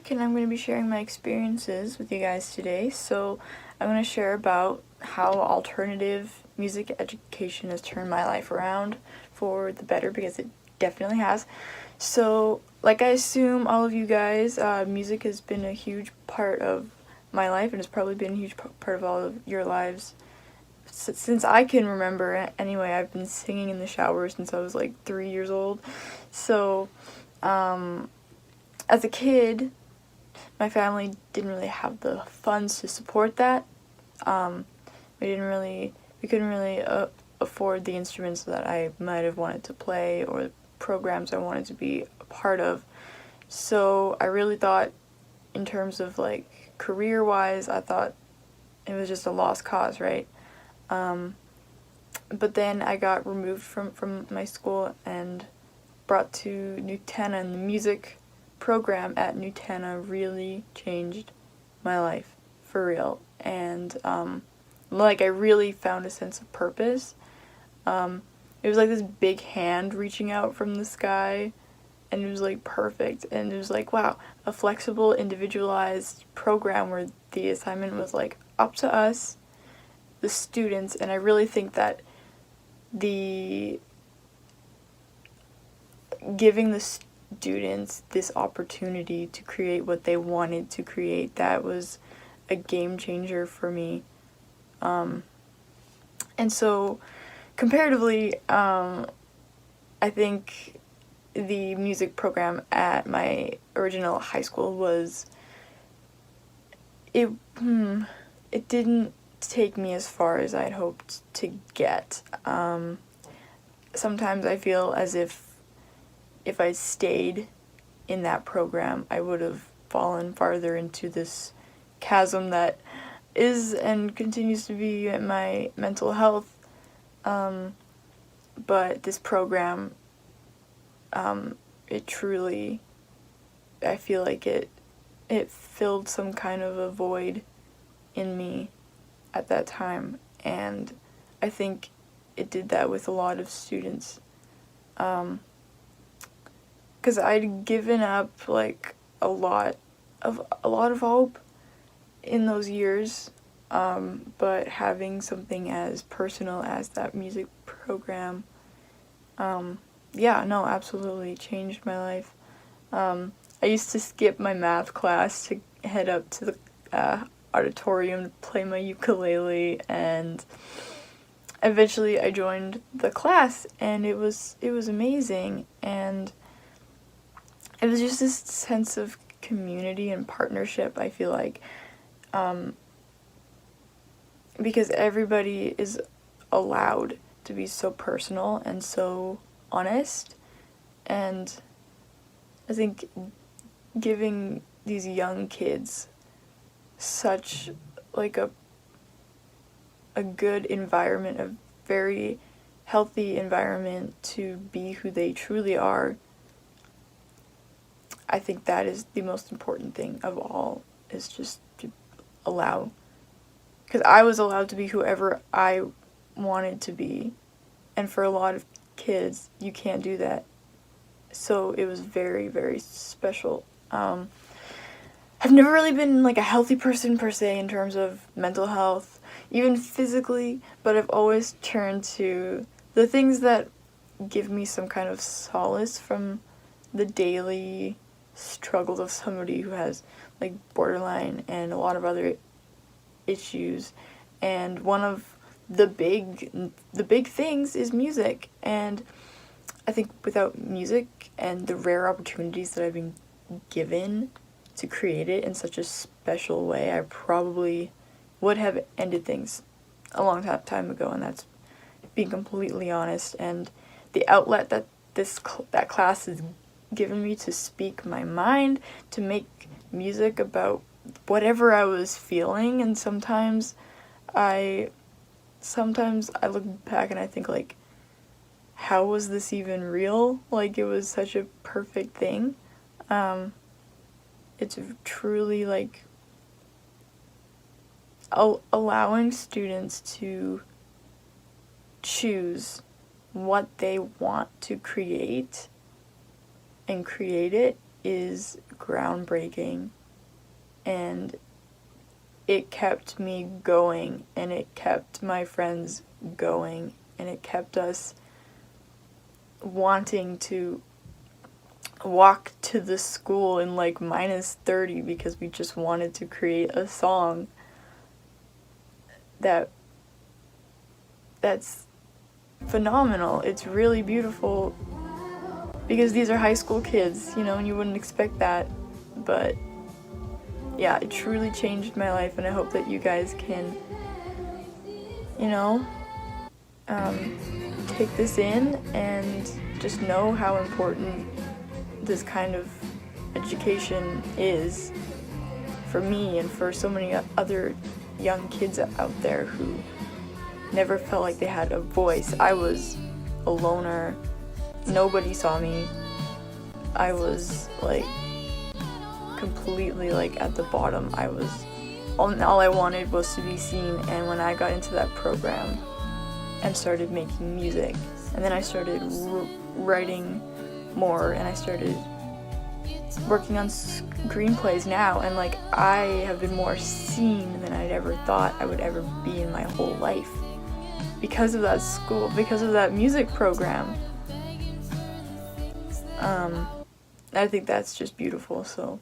Beck, and I'm going to be sharing my experiences with you guys today. So, I'm going to share about how alternative music education has turned my life around for the better, because it definitely has. So, like I assume all of you guys, music has been a huge part of my life, and it's probably been a huge part of all of your lives. Since I can remember, anyway, I've been singing in the shower since I was like 3 years old. So, as a kid, my family didn't really have the funds to support that. We couldn't really afford the instruments that I might have wanted to play or programs I wanted to be a part of. So I really thought, in terms of like career-wise, I thought it was just a lost cause, right? But then I got removed from my school and brought to Nutana, and the music program at Nutana really changed my life, for real. And like, I really found a sense of purpose. It was like this big hand reaching out from the sky, and it was like perfect. And it was like, wow, a flexible, individualized program where the assignment was like up to us, the students. And I really think that the giving the students this opportunity to create what they wanted to create, that was a game changer for me. And so, comparatively, I think the music program at my original high school it didn't take me as far as I'd hoped to get. Sometimes I feel as if I stayed in that program, I would have fallen farther into this chasm that is and continues to be my mental health. But this program, it truly, I feel like it filled some kind of a void in me at that time, and I think it did that with a lot of students. Because I'd given up like a lot of hope in those years, but having something as personal as that music program, yeah, no, absolutely changed my life. I used to skip my math class to head up to the auditorium to play my ukulele, and eventually I joined the class, and it was amazing, and it was just this sense of community and partnership, I feel like, because everybody is allowed to be so personal and so honest. And I think giving these young kids such like a good environment, a very healthy environment to be who they truly are, I think that is the most important thing of all, is just to allow. Because I was allowed to be whoever I wanted to be, and for a lot of kids, you can't do that. So it was very, very special. I've never really been like a healthy person per se in terms of mental health, even physically, but I've always turned to the things that give me some kind of solace from the daily struggles of somebody who has like borderline and a lot of other issues. And one of the big things is music, and I think without music and the rare opportunities that I've been given to create it in such a special way, I probably would have ended things a long time ago, and that's being completely honest. And the outlet that that class has given me to speak my mind, to make music about whatever I was feeling, and sometimes I look back and I think, like, how was this even real? Like, it was such a perfect thing. It's truly like allowing students to choose what they want to create and create it is groundbreaking. and it kept me going, and it kept my friends going, and it kept us wanting to walk to the school in like -30 because we just wanted to create a song that's phenomenal. It's really beautiful because these are high school kids, you know, and you wouldn't expect that, but yeah, it truly changed my life, and I hope that you guys can, you know, take this in and just know how important this kind of education is for me and for so many other young kids out there who never felt like they had a voice. I was a loner. Nobody saw me. I was like completely like at the bottom. All I wanted was to be seen, and when I got into that program and started making music, and then I started writing more, and I started working on screenplays now, and like I have been more seen than I'd ever thought I would ever be in my whole life because of that school, because of that music program. I think that's just beautiful. So